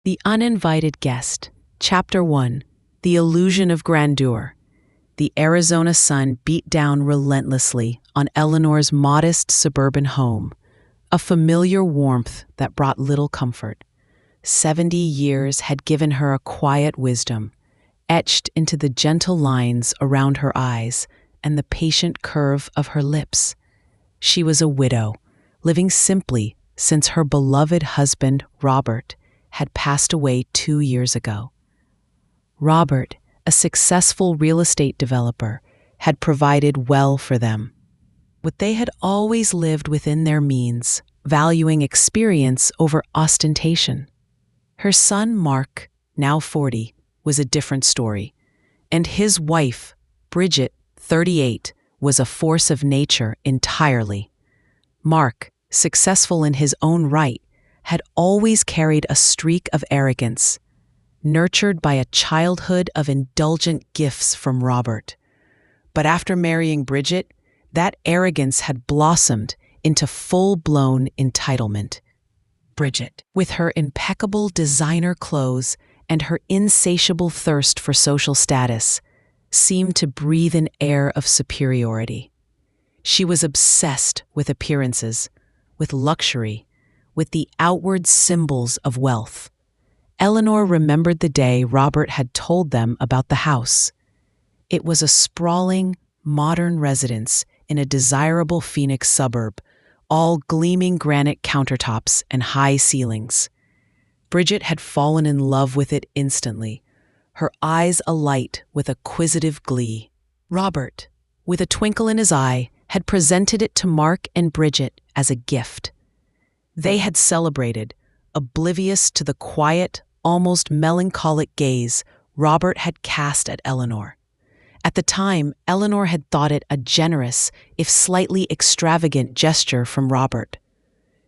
The Uninvited Guest, Chapter 1, The Illusion of Grandeur. The Arizona sun beat down relentlessly on Eleanor's modest suburban home, a familiar warmth that brought little comfort. 70 years had given her a quiet wisdom, etched into the gentle lines around her eyes and the patient curve of her lips. She was a widow, living simply since her beloved husband, Robert, had passed away 2 years ago. Robert, a successful real estate developer, had provided well for them. But they had always lived within their means, valuing experience over ostentation. Her son, Mark, now 40, was a different story, and his wife, Bridget, 38, was a force of nature entirely. Mark, successful in his own right, had always carried a streak of arrogance, nurtured by a childhood of indulgent gifts from Robert. But after marrying Bridget, that arrogance had blossomed into full-blown entitlement. Bridget, with her impeccable designer clothes and her insatiable thirst for social status, seemed to breathe an air of superiority. She was obsessed with appearances, with luxury, with the outward symbols of wealth. Eleanor remembered the day Robert had told them about the house. It was a sprawling, modern residence in a desirable Phoenix suburb, all gleaming granite countertops and high ceilings. Bridget had fallen in love with it instantly, her eyes alight with acquisitive glee. Robert, with a twinkle in his eye, had presented it to Mark and Bridget as a gift. They had celebrated, oblivious to the quiet, almost melancholic gaze Robert had cast at Eleanor. At the time, Eleanor had thought it a generous, if slightly extravagant gesture from Robert.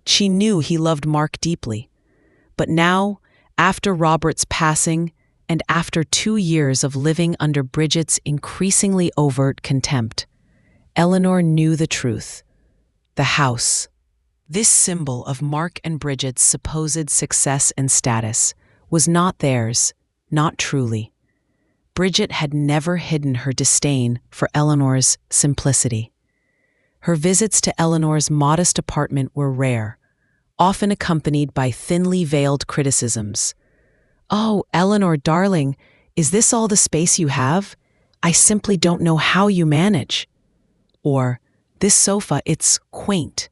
She knew he loved Mark deeply. But now, after Robert's passing, and after 2 years of living under Bridget's increasingly overt contempt, Eleanor knew the truth. The house, this symbol of Mark and Bridget's supposed success and status, was not theirs, not truly. Bridget had never hidden her disdain for Eleanor's simplicity. Her visits to Eleanor's modest apartment were rare, often accompanied by thinly veiled criticisms. "Oh, Eleanor, darling, is this all the space you have? I simply don't know how you manage." Or, "This sofa, it's quaint.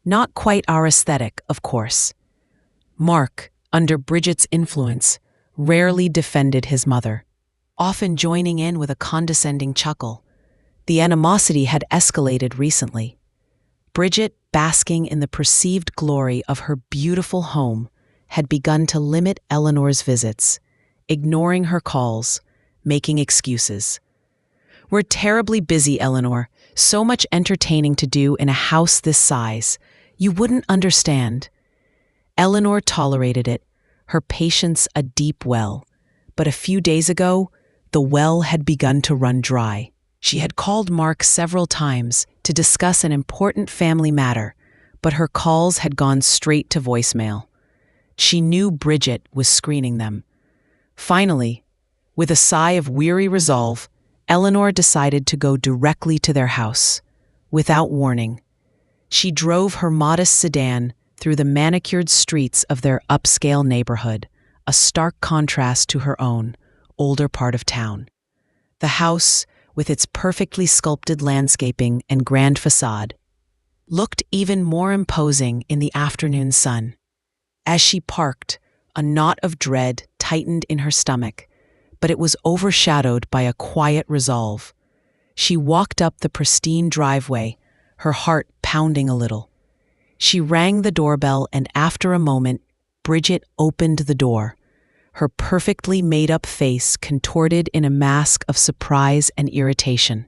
Not quite our aesthetic, of course." Mark, under Bridget's influence, rarely defended his mother, often joining in with a condescending chuckle. The animosity had escalated recently. Bridget, basking in the perceived glory of her beautiful home, had begun to limit Eleanor's visits, ignoring her calls, making excuses. "We're terribly busy, Eleanor. So much entertaining to do in a house this size. You wouldn't understand." Eleanor tolerated it, her patience a deep well. But a few days ago, the well had begun to run dry. She had called Mark several times to discuss an important family matter, but her calls had gone straight to voicemail. She knew Bridget was screening them. Finally, with a sigh of weary resolve, Eleanor decided to go directly to their house, without warning. She drove her modest sedan through the manicured streets of their upscale neighborhood, a stark contrast to her own, older part of town. The house, with its perfectly sculpted landscaping and grand facade, looked even more imposing in the afternoon sun. As she parked, a knot of dread tightened in her stomach, but it was overshadowed by a quiet resolve. She walked up the pristine driveway, her heart pounding a little. She rang the doorbell, and after a moment, Bridget opened the door, her perfectly made-up face contorted in a mask of surprise and irritation.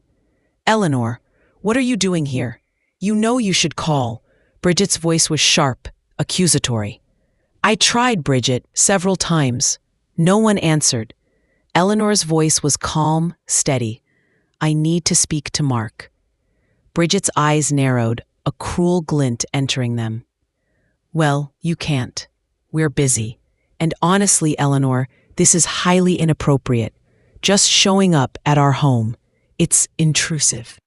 "Eleanor, what are you doing here? You know you should call." Bridget's voice was sharp, accusatory. "I tried, Bridget, several times. No one answered." Eleanor's voice was calm, steady. "I need to speak to Mark." Bridget's eyes narrowed, a cruel glint entering them. "Well, you can't. We're busy. And honestly, Eleanor, this is highly inappropriate. Just showing up at our home. It's intrusive.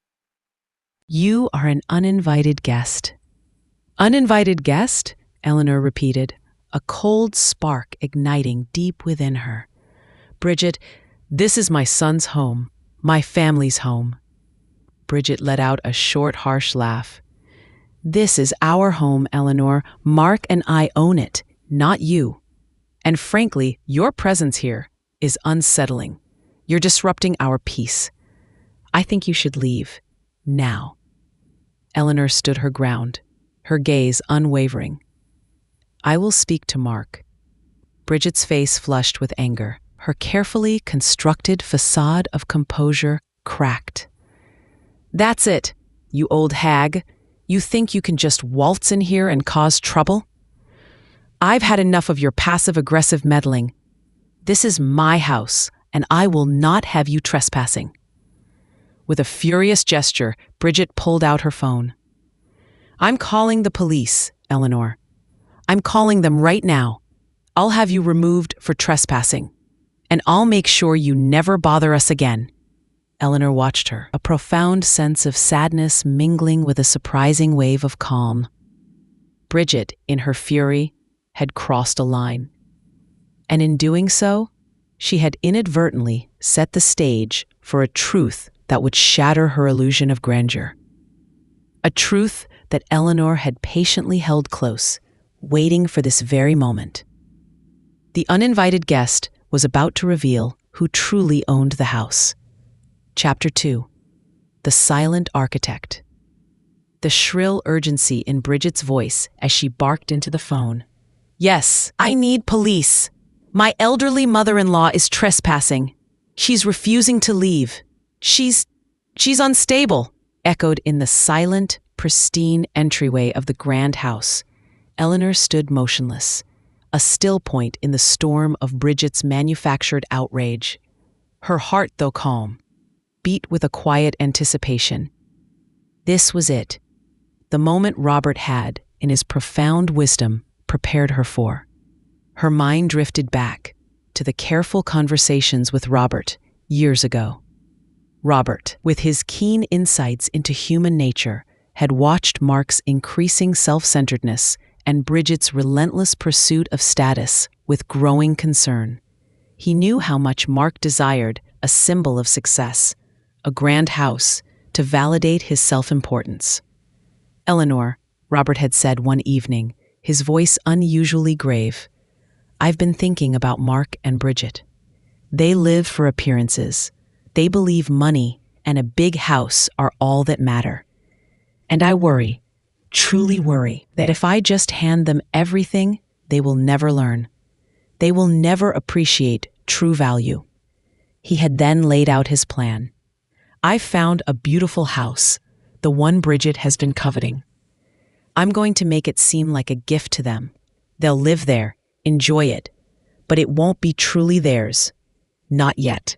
You are an uninvited guest. Uninvited guest? Eleanor repeated, a cold spark igniting deep within her. Bridget, this is my son's home, my family's home. Bridget let out a short, harsh laugh. This is our home, Eleanor. Mark and I own it, not you. And frankly, your presence here is unsettling. You're disrupting our peace. I think you should leave, now. Eleanor stood her ground, her gaze unwavering. I will speak to Mark. Bridget's face flushed with anger. Her carefully constructed facade of composure cracked. That's it, you old hag. You think you can just waltz in here and cause trouble? I've had enough of your passive-aggressive meddling. This is my house, and I will not have you trespassing. With a furious gesture, Bridget pulled out her phone. I'm calling the police, Eleanor. I'm calling them right now. I'll have you removed for trespassing. And I'll make sure you never bother us again. Eleanor watched her, a profound sense of sadness mingling with a surprising wave of calm. Bridget, in her fury, had crossed a line. And in doing so, she had inadvertently set the stage for a truth that would shatter her illusion of grandeur. A truth that Eleanor had patiently held close, waiting for this very moment. The uninvited guest was about to reveal who truly owned the house. Chapter 2. The Silent Architect. The shrill urgency in Bridget's voice as she barked into the phone. Yes, I need police. My elderly mother-in-law is trespassing. She's refusing to leave. She's unstable, echoed in the silent, pristine entryway of the grand house. Eleanor stood motionless, a still point in the storm of Bridget's manufactured outrage. Her heart, though calm, beat with a quiet anticipation. This was it, the moment Robert had, in his profound wisdom, prepared her for. Her mind drifted back to the careful conversations with Robert years ago. Robert, with his keen insights into human nature, had watched Mark's increasing self-centeredness and Bridget's relentless pursuit of status with growing concern. He knew how much Mark desired a symbol of success, a grand house, to validate his self-importance. Eleanor, Robert had said one evening, his voice unusually grave, I've been thinking about Mark and Bridget. They live for appearances. They believe money and a big house are all that matter. And I worry, truly worry, that if I just hand them everything, they will never learn. They will never appreciate true value. He had then laid out his plan. I've found a beautiful house, the one Bridget has been coveting. I'm going to make it seem like a gift to them. They'll live there, enjoy it, but it won't be truly theirs. Not yet.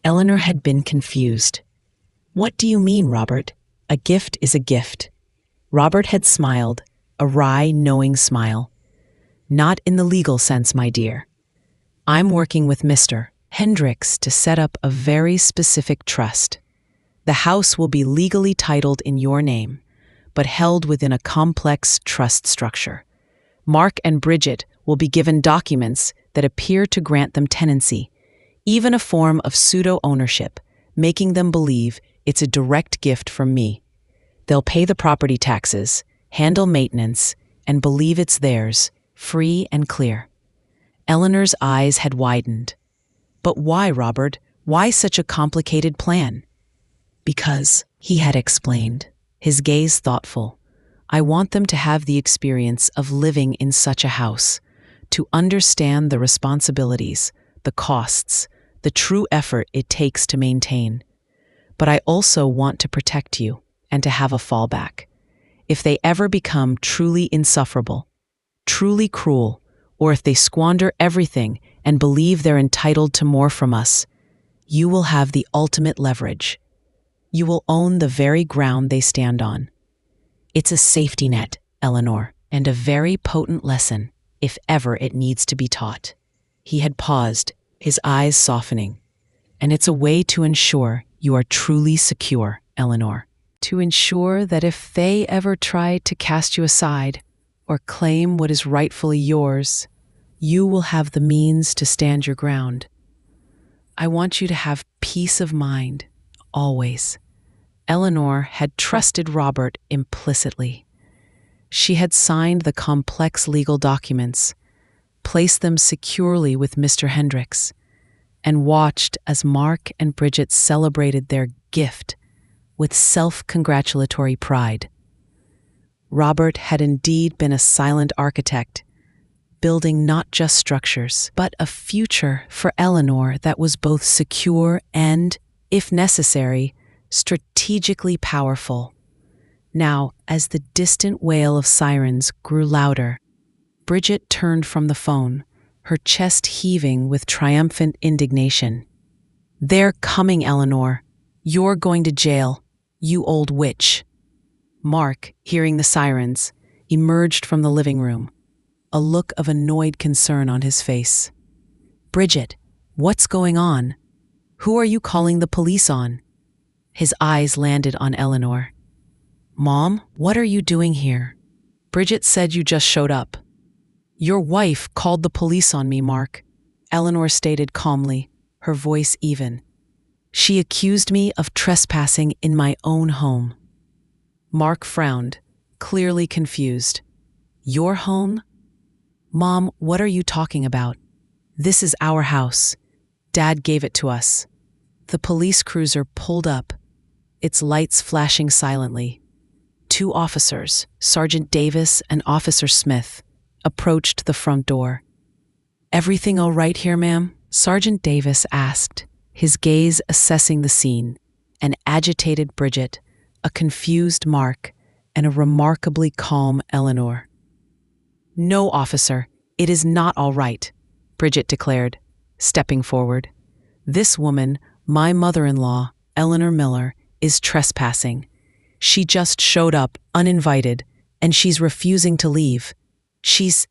Eleanor had been confused. What do you mean, Robert? A gift is a gift. Robert had smiled, a wry, knowing smile. Not in the legal sense, my dear. I'm working with Mr. Hendricks to set up a very specific trust. The house will be legally titled in your name, but held within a complex trust structure. Mark and Bridget will be given documents that appear to grant them tenancy, even a form of pseudo-ownership, making them believe it's a direct gift from me. They'll pay the property taxes, handle maintenance, and believe it's theirs, free and clear. Eleanor's eyes had widened. But why, Robert? Why such a complicated plan? Because, he had explained, his gaze thoughtful, I want them to have the experience of living in such a house, to understand the responsibilities, the costs, the true effort it takes to maintain. But I also want to protect you and to have a fallback. If they ever become truly insufferable, truly cruel, or if they squander everything and believe they're entitled to more from us, you will have the ultimate leverage. You will own the very ground they stand on. It's a safety net, Eleanor, and a very potent lesson. if ever it needs to be taught. He had paused, his eyes softening. And it's a way to ensure you are truly secure, Eleanor. To ensure that if they ever try to cast you aside or claim what is rightfully yours, you will have the means to stand your ground. I want you to have peace of mind, always. Eleanor had trusted Robert implicitly. She had signed the complex legal documents, placed them securely with Mr. Hendricks, and watched as Mark and Bridget celebrated their gift with self-congratulatory pride. Robert had indeed been a silent architect, building not just structures, but a future for Eleanor that was both secure and, if necessary, strategically powerful. Now, as the distant wail of sirens grew louder, Bridget turned from the phone, her chest heaving with triumphant indignation. "They're coming, Eleanor. You're going to jail, you old witch." Mark, hearing the sirens, emerged from the living room, a look of annoyed concern on his face. "Bridget, what's going on? Who are you calling the police on?" His eyes landed on Eleanor. "Mom, what are you doing here?" "Bridget said you just showed up." "Your wife called the police on me, Mark," Eleanor stated calmly, her voice even. "She accused me of trespassing in my own home." Mark frowned, clearly confused. "Your home? Mom, what are you talking about? This is our house. Dad gave it to us." The police cruiser pulled up, its lights flashing silently. Two officers, Sergeant Davis and Officer Smith, approached the front door. "Everything all right here, ma'am?" Sergeant Davis asked, his gaze assessing the scene, an agitated Bridget, a confused Mark, and a remarkably calm Eleanor. "No, officer, it is not all right," Bridget declared, stepping forward. "This woman, my mother-in-law, Eleanor Miller, is trespassing. She just showed up, uninvited, and she's refusing to leave. She's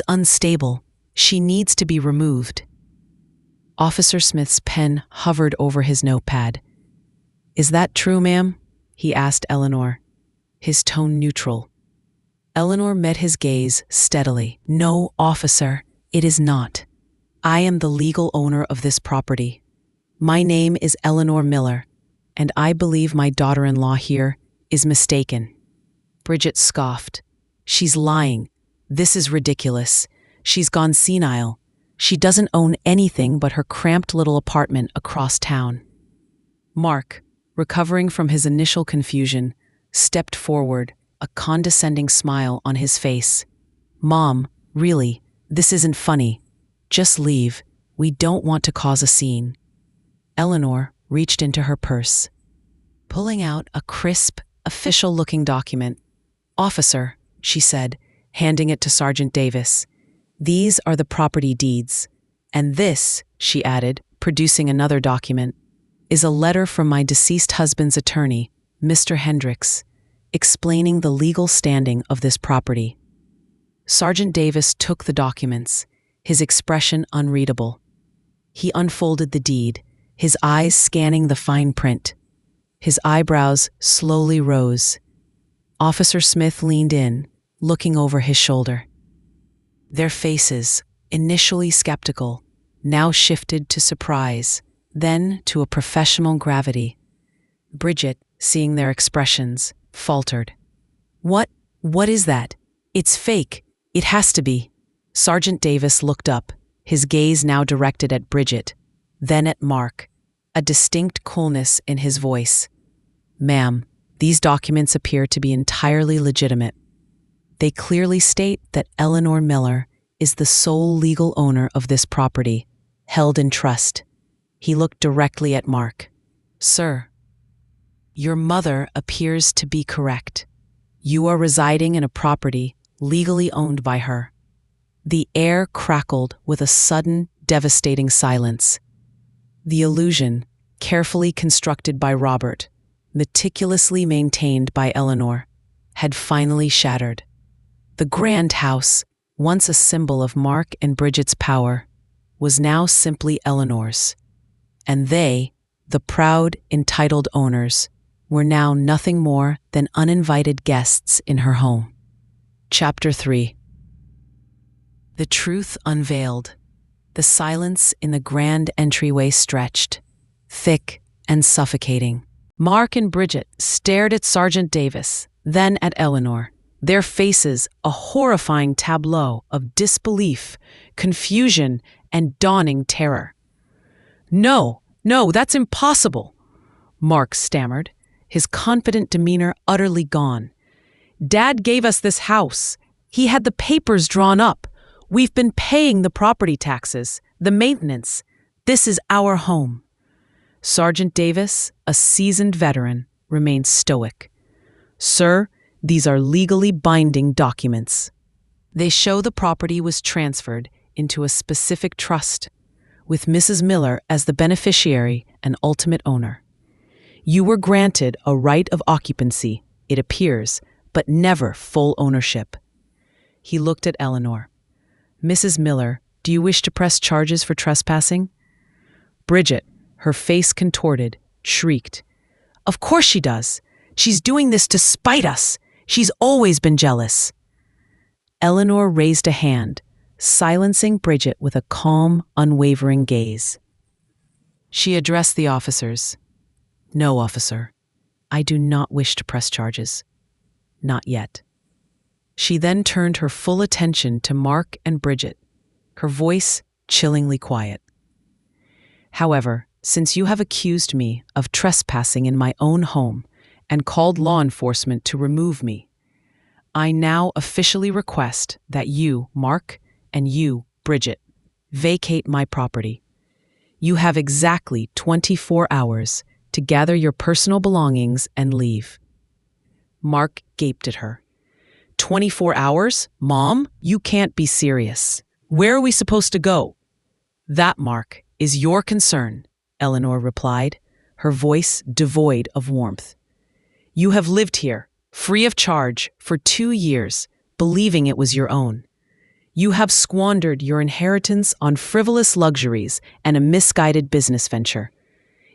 unstable. She needs to be removed." Officer Smith's pen hovered over his notepad. "Is that true, ma'am?" he asked Eleanor, his tone neutral. Eleanor met his gaze steadily. "No, officer, it is not. I am the legal owner of this property. My name is Eleanor Miller, and I believe my daughter-in-law here is mistaken." Bridget scoffed. "She's lying. This is ridiculous. She's gone senile. She doesn't own anything but her cramped little apartment across town." Mark, recovering from his initial confusion, stepped forward, a condescending smile on his face. "Mom, really, this isn't funny. Just leave. We don't want to cause a scene." Eleanor reached into her purse, pulling out a crisp, official-looking document. "Officer," she said, handing it to Sergeant Davis, "these are the property deeds. And this," she added, producing another document, "is a letter from my deceased husband's attorney, Mr. Hendricks, explaining the legal standing of this property." Sergeant Davis took the documents, his expression unreadable. He unfolded the deed, his eyes scanning the fine print. His eyebrows slowly rose. Officer Smith leaned in, looking over his shoulder. Their faces, initially skeptical, now shifted to surprise, then to a professional gravity. Bridget, seeing their expressions, faltered. What is that? It's fake. It has to be." Sergeant Davis looked up, his gaze now directed at Bridget, then at Mark, a distinct coolness in his voice. "Ma'am, these documents appear to be entirely legitimate. They clearly state that Eleanor Miller is the sole legal owner of this property, held in trust." He looked directly at Mark. "Sir, your mother appears to be correct. You are residing in a property legally owned by her." The air crackled with a sudden, devastating silence. The illusion, carefully constructed by Robert, meticulously maintained by Eleanor, had finally shattered. The grand house, once a symbol of Mark and Bridget's power, was now simply Eleanor's. And they, the proud, entitled owners, were now nothing more than uninvited guests in her home. Chapter 3. The truth unveiled. The silence in the grand entryway stretched, thick and suffocating. Mark and Bridget stared at Sergeant Davis, then at Eleanor, their faces a horrifying tableau of disbelief, confusion, and dawning terror. No, that's impossible," Mark stammered, his confident demeanor utterly gone. "Dad gave us this house. He had the papers drawn up. We've been paying the property taxes, the maintenance. This is our home." Sergeant Davis, a seasoned veteran, remained stoic. "Sir, these are legally binding documents. They show the property was transferred into a specific trust, with Mrs. Miller as the beneficiary and ultimate owner. You were granted a right of occupancy, it appears, but never full ownership." He looked at Eleanor. "Mrs. Miller, do you wish to press charges for trespassing?" Bridget, her face contorted, shrieked, "Of course she does. She's doing this to spite us. She's always been jealous." Eleanor raised a hand, silencing Bridget with a calm, unwavering gaze. She addressed the officers. "No, officer, I do not wish to press charges. Not yet." She then turned her full attention to Mark and Bridget, her voice chillingly quiet. "However, since you have accused me of trespassing in my own home and called law enforcement to remove me, I now officially request that you, Mark, and you, Bridget, vacate my property. You have exactly 24 hours to gather your personal belongings and leave." Mark gaped at her. 24 hours? Mom, you can't be serious. Where are we supposed to go?" "That, Mark, is your concern," Eleanor replied, her voice devoid of warmth. "You have lived here, free of charge, for 2 years, believing it was your own. You have squandered your inheritance on frivolous luxuries and a misguided business venture.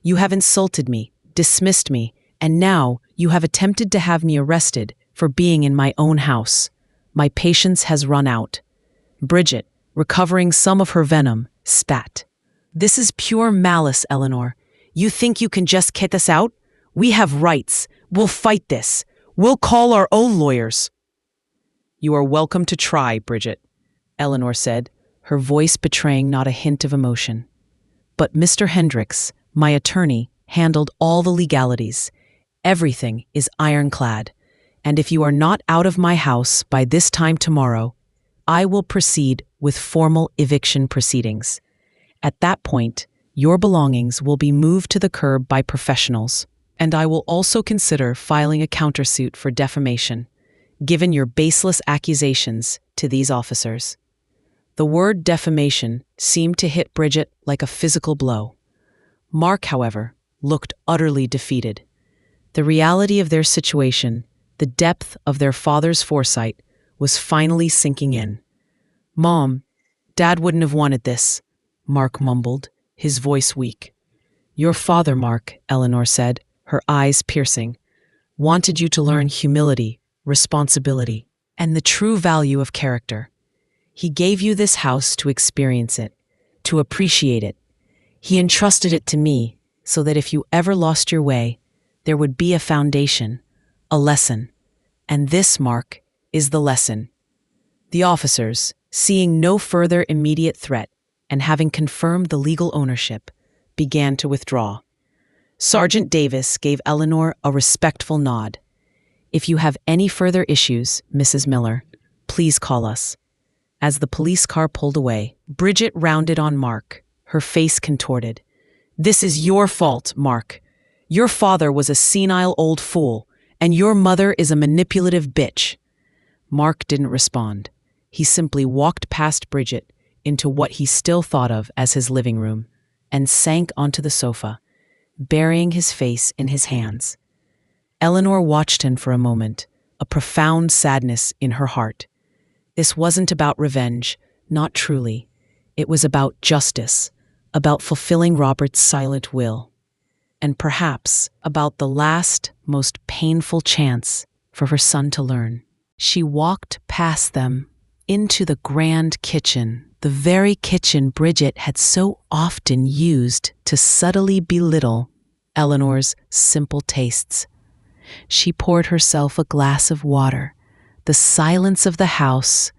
You have insulted me, dismissed me, and now you have attempted to have me arrested for being in my own house. My patience has run out." Bridget, recovering some of her venom, spat. "This is pure malice, Eleanor. You think you can just kick us out? We have rights. We'll fight this. We'll call our own lawyers." "You are welcome to try, Bridget," Eleanor said, her voice betraying not a hint of emotion. "But Mr. Hendricks, my attorney, handled all the legalities. Everything is ironclad. And if you are not out of my house by this time tomorrow, I will proceed with formal eviction proceedings. At that point, your belongings will be moved to the curb by professionals, and I will also consider filing a countersuit for defamation, given your baseless accusations to these officers." The word defamation seemed to hit Bridget like a physical blow. Mark, however, looked utterly defeated. The reality of their situation, the depth of their father's foresight, was finally sinking in. "Mom, Dad wouldn't have wanted this," Mark mumbled, his voice weak. "Your father, Mark," Eleanor said, her eyes piercing, "wanted you to learn humility, responsibility, and the true value of character. He gave you this house to experience it, to appreciate it. He entrusted it to me so that if you ever lost your way, there would be a foundation, a lesson. And this, Mark, is the lesson." The officers, seeing no further immediate threat and having confirmed the legal ownership, began to withdraw. Sergeant Davis gave Eleanor a respectful nod. "If you have any further issues, Mrs. Miller, please call us." As the police car pulled away, Bridget rounded on Mark, her face contorted. "This is your fault, Mark. Your father was a senile old fool, and your mother is a manipulative bitch." Mark didn't respond. He simply walked past Bridget into what he still thought of as his living room and sank onto the sofa, burying his face in his hands. Eleanor watched him for a moment, a profound sadness in her heart. This wasn't about revenge, not truly. It was about justice, about fulfilling Robert's silent will, and perhaps about the last, most painful chance for her son to learn. She walked past them into the grand kitchen, the very kitchen Bridget had so often used to subtly belittle Eleanor's simple tastes. She poured herself a glass of water, the silence of the house,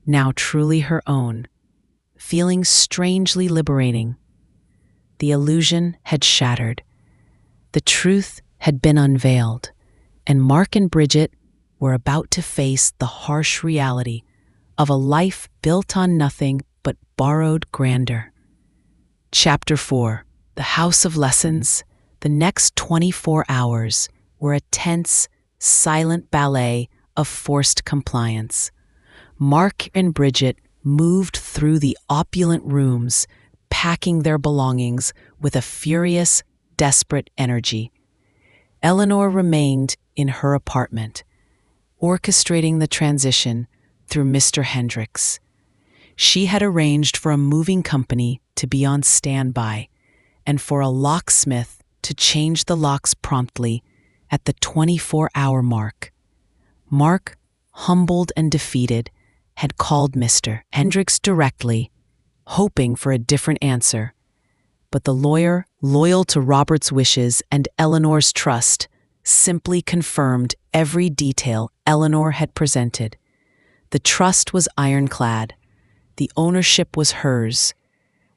now truly her own, feeling strangely liberating. The illusion had shattered. The truth had been unveiled, and Mark and Bridget were about to face the harsh reality of a life built on nothing but borrowed grandeur. Chapter 4. The House of Lessons. The next 24 hours were a tense, silent ballet of forced compliance. Mark and Bridget moved through the opulent rooms, packing their belongings with a furious, desperate energy. Eleanor remained in her apartment, orchestrating the transition through Mr. Hendricks. She had arranged for a moving company to be on standby and for a locksmith to change the locks promptly at the 24-hour mark. Mark, humbled and defeated, had called Mr. Hendricks directly, hoping for a different answer. But the lawyer, loyal to Robert's wishes and Eleanor's trust, simply confirmed every detail Eleanor had presented. The trust was ironclad. The ownership was hers.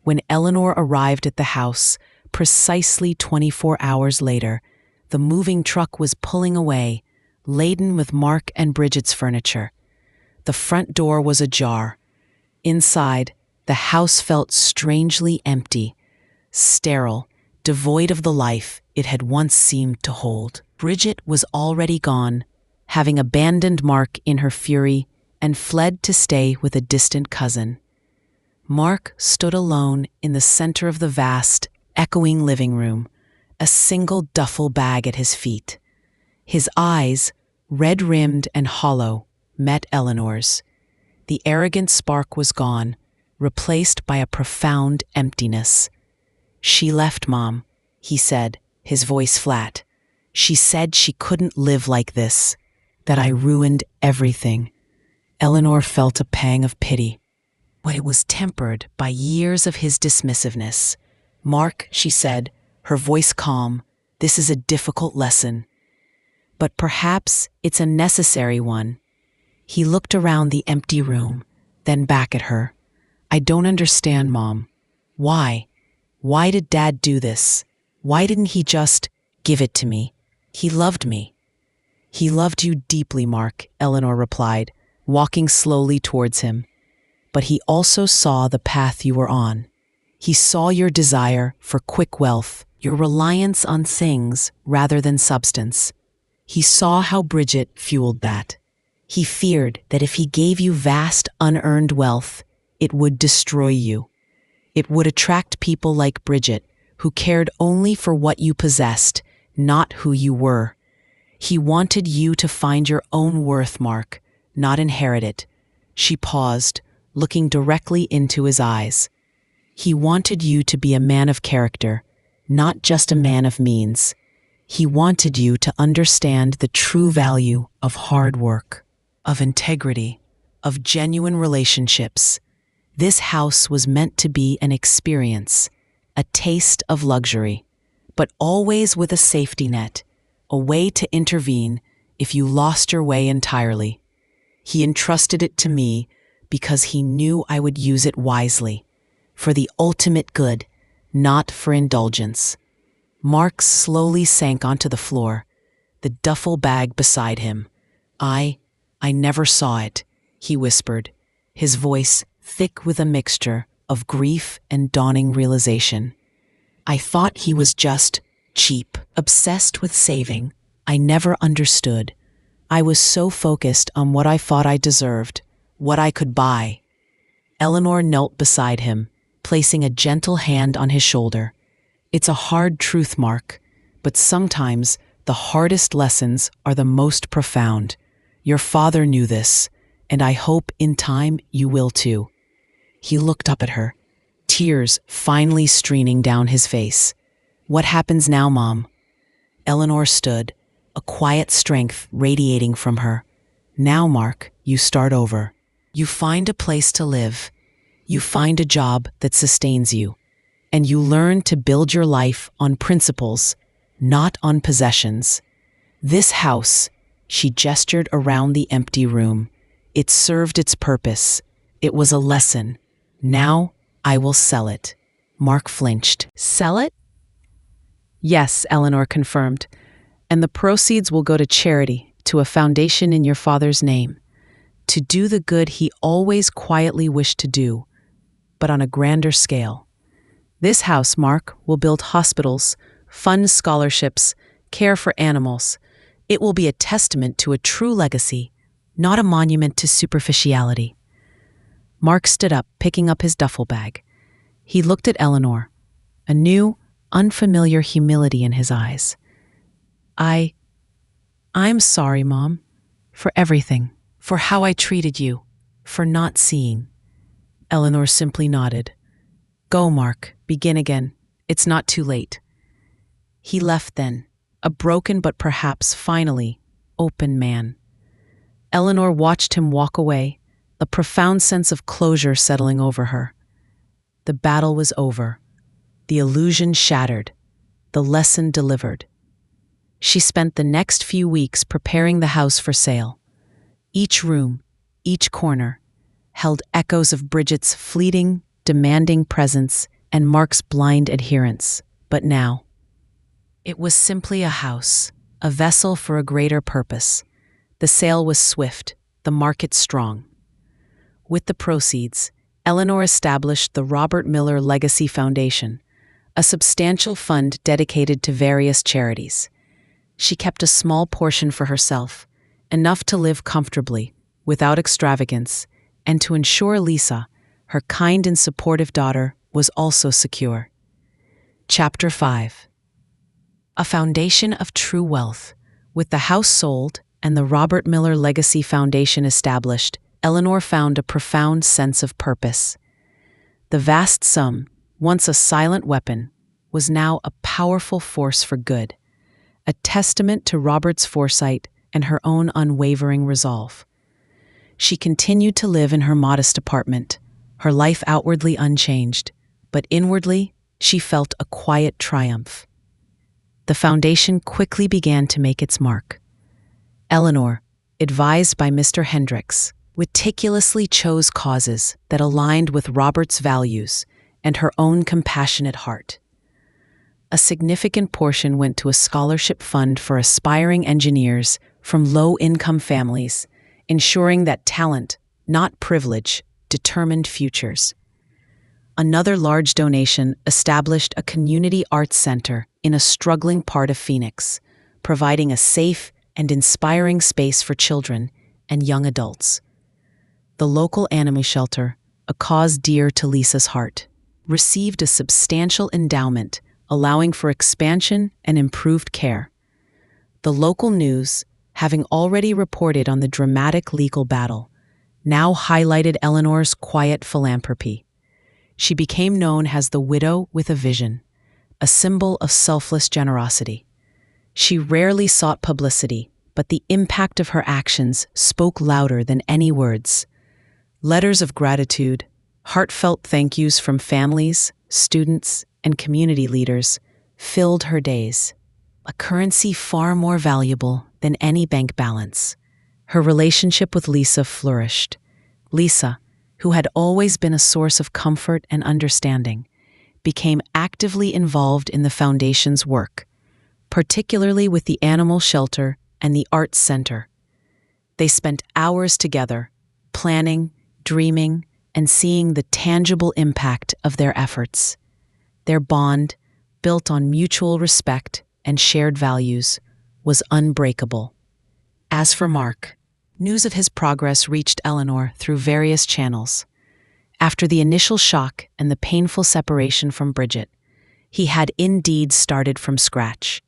When Eleanor arrived at the house, precisely 24 hours later, the moving truck was pulling away, laden with Mark and Bridget's furniture. The front door was ajar. Inside, the house felt strangely empty, sterile, devoid of the life it had once seemed to hold. Bridget was already gone, having abandoned Mark in her fury and fled to stay with a distant cousin. Mark stood alone in the center of the vast, echoing living room, a single duffel bag at his feet. His eyes, red-rimmed and hollow, met Eleanor's. The arrogant spark was gone, replaced by a profound emptiness. "She left, Mom," he said, his voice flat. "She said she couldn't live like this, that I ruined everything." Eleanor felt a pang of pity, but it was tempered by years of his dismissiveness. "Mark," she said, her voice calm, "this is a difficult lesson. But perhaps it's a necessary one." He looked around the empty room, then back at her. "I don't understand, Mom. Why? Why did Dad do this? Why didn't he just give it to me? He loved me." "He loved you deeply, Mark," Eleanor replied, walking slowly towards him. "But he also saw the path you were on. He saw your desire for quick wealth, your reliance on things rather than substance. He saw how Bridget fueled that. He feared that if he gave you vast, unearned wealth, it would destroy you. It would attract people like Bridget, who cared only for what you possessed, not who you were. He wanted you to find your own worth, Mark, not inherit it." She paused, looking directly into his eyes. "He wanted you to be a man of character, not just a man of means. He wanted you to understand the true value of hard work, of integrity, of genuine relationships. This house was meant to be an experience, a taste of luxury, but always with a safety net, a way to intervene if you lost your way entirely. He entrusted it to me because he knew I would use it wisely, for the ultimate good, not for indulgence." Mark slowly sank onto the floor, the duffel bag beside him. I never saw it," he whispered, his voice thick with a mixture of grief and dawning realization. "I thought he was just cheap, obsessed with saving. I never understood. I was so focused on what I thought I deserved, what I could buy." Eleanor knelt beside him, placing a gentle hand on his shoulder. "It's a hard truth, Mark, but sometimes the hardest lessons are the most profound. Your father knew this, and I hope in time you will too." He looked up at her, tears finally streaming down his face. "What happens now, Mom?" Eleanor stood, a quiet strength radiating from her. "Now, Mark, you start over. You find a place to live. You find a job that sustains you. And you learn to build your life on principles, not on possessions. This house," she gestured around the empty room, "it served its purpose. It was a lesson. Now I will sell it." Mark flinched. "Sell it?" "Yes," Eleanor confirmed. "And the proceeds will go to charity, to a foundation in your father's name, to do the good he always quietly wished to do, but on a grander scale. This house, Mark, will build hospitals, fund scholarships, care for animals. It will be a testament to a true legacy, not a monument to superficiality." Mark stood up, picking up his duffel bag. He looked at Eleanor, a new, unfamiliar humility in his eyes. I'm sorry, Mom, for everything, for how I treated you, for not seeing." Eleanor simply nodded. "Go, Mark, begin again. It's not too late." He left then, a broken but perhaps finally open man. Eleanor watched him walk away, a profound sense of closure settling over her. The battle was over, the illusion shattered, the lesson delivered. She spent the next few weeks preparing the house for sale. Each room, each corner, held echoes of Bridget's fleeting, demanding presence and Mark's blind adherence. But now, it was simply a house, a vessel for a greater purpose. The sale was swift, the market strong. With the proceeds, Eleanor established the Robert Miller Legacy Foundation, a substantial fund dedicated to various charities. She kept a small portion for herself, enough to live comfortably, without extravagance, and to ensure Lisa, her kind and supportive daughter, was also secure. Chapter 5. A foundation of true wealth. With the house sold and the Robert Miller Legacy Foundation established, Eleanor found a profound sense of purpose. The vast sum, once a silent weapon, was now a powerful force for good, a testament to Robert's foresight and her own unwavering resolve. She continued to live in her modest apartment, her life outwardly unchanged, but inwardly she felt a quiet triumph. The foundation quickly began to make its mark. Eleanor, advised by Mr. Hendricks, meticulously chose causes that aligned with Robert's values and her own compassionate heart. A significant portion went to a scholarship fund for aspiring engineers from low-income families, ensuring that talent, not privilege, determined futures. Another large donation established a community arts center in a struggling part of Phoenix, providing a safe and inspiring space for children and young adults. The local animal shelter, a cause dear to Lisa's heart, received a substantial endowment, allowing for expansion and improved care. The local news, having already reported on the dramatic legal battle, now highlighted Eleanor's quiet philanthropy. She became known as the widow with a vision, a symbol of selfless generosity. She rarely sought publicity, but the impact of her actions spoke louder than any words. Letters of gratitude, heartfelt thank yous from families, students, and community leaders filled her days, a currency far more valuable than any bank balance. Her relationship with Lisa flourished. Lisa, who had always been a source of comfort and understanding, became actively involved in the foundation's work, particularly with the animal shelter and the arts center. They spent hours together, planning, dreaming, and seeing the tangible impact of their efforts. Their bond, built on mutual respect and shared values, was unbreakable. As for Mark, news of his progress reached Eleanor through various channels. After the initial shock and the painful separation from Bridget, he had indeed started from scratch.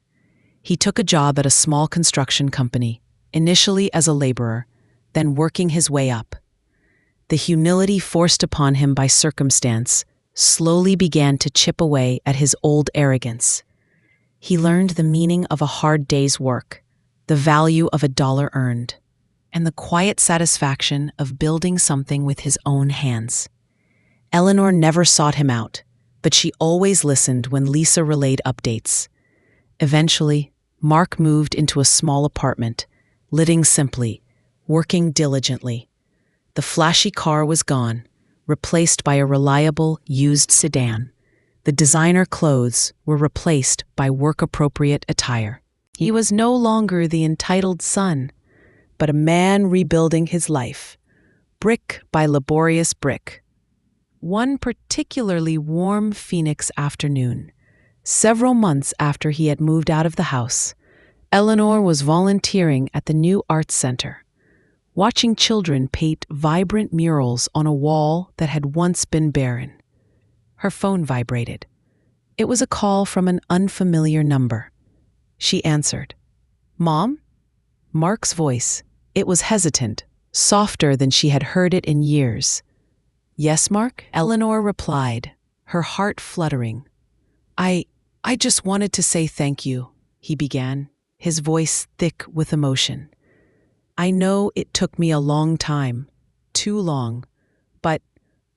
He took a job at a small construction company, initially as a laborer, then working his way up. The humility forced upon him by circumstance slowly began to chip away at his old arrogance. He learned the meaning of a hard day's work, the value of a dollar earned, and the quiet satisfaction of building something with his own hands. Eleanor never sought him out, but she always listened when Lisa relayed updates. Eventually, Mark moved into a small apartment, living simply, working diligently. The flashy car was gone, replaced by a reliable, used sedan. The designer clothes were replaced by work-appropriate attire. He was no longer the entitled son, but a man rebuilding his life, brick by laborious brick. One particularly warm Phoenix afternoon, several months after he had moved out of the house, Eleanor was volunteering at the new arts center, watching children paint vibrant murals on a wall that had once been barren. Her phone vibrated. It was a call from an unfamiliar number. She answered. "Mom?" Mark's voice. It was hesitant, softer than she had heard it in years. "Yes, Mark?" Eleanor replied, her heart fluttering. I just wanted to say thank you," he began, his voice thick with emotion. "I know it took me a long time, too long, but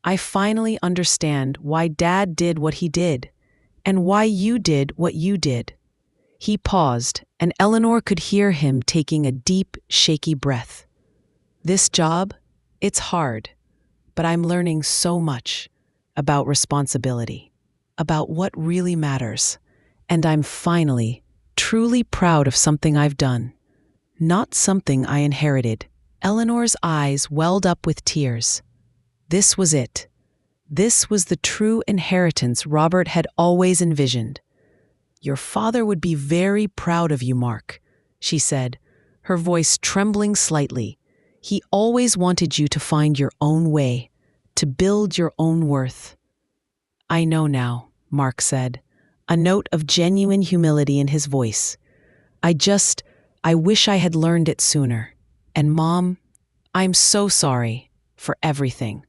I finally understand why Dad did what he did, and why you did what you did." He paused, and Eleanor could hear him taking a deep, shaky breath. "This job, it's hard, but I'm learning so much about responsibility, about what really matters, and I'm finally, truly proud of something I've done. Not something I inherited." Eleanor's eyes welled up with tears. This was it. This was the true inheritance Robert had always envisioned. "Your father would be very proud of you, Mark," she said, her voice trembling slightly. "He always wanted you to find your own way, to build your own worth." "I know now," Mark said, a note of genuine humility in his voice. I wish I had learned it sooner. And Mom, I'm so sorry for everything."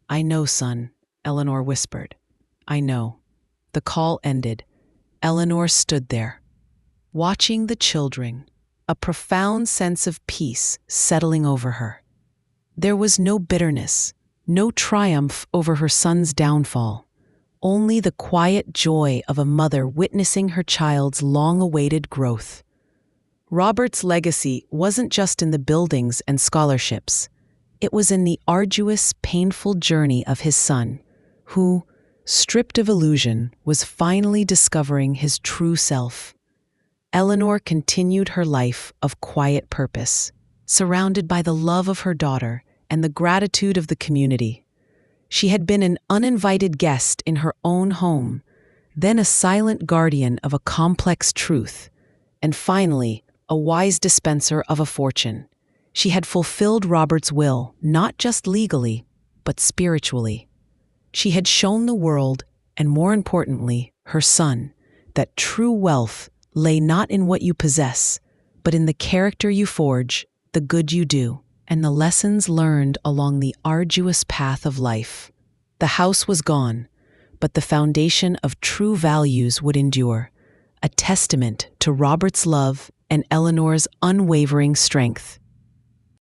"I know, son," Eleanor whispered. "I know." The call ended. Eleanor stood there, watching the children, a profound sense of peace settling over her. There was no bitterness, no triumph over her son's downfall, only the quiet joy of a mother witnessing her child's long-awaited growth. Robert's legacy wasn't just in the buildings and scholarships. It was in the arduous, painful journey of his son, who, stripped of illusion, was finally discovering his true self. Eleanor continued her life of quiet purpose, surrounded by the love of her daughter and the gratitude of the community. She had been an uninvited guest in her own home, then a silent guardian of a complex truth, and finally, a wise dispenser of a fortune. She had fulfilled Robert's will, not just legally, but spiritually. She had shown the world, and more importantly, her son, that true wealth lay not in what you possess, but in the character you forge, the good you do, and the lessons learned along the arduous path of life. The house was gone, but the foundation of true values would endure, a testament to Robert's love and Eleanor's unwavering strength.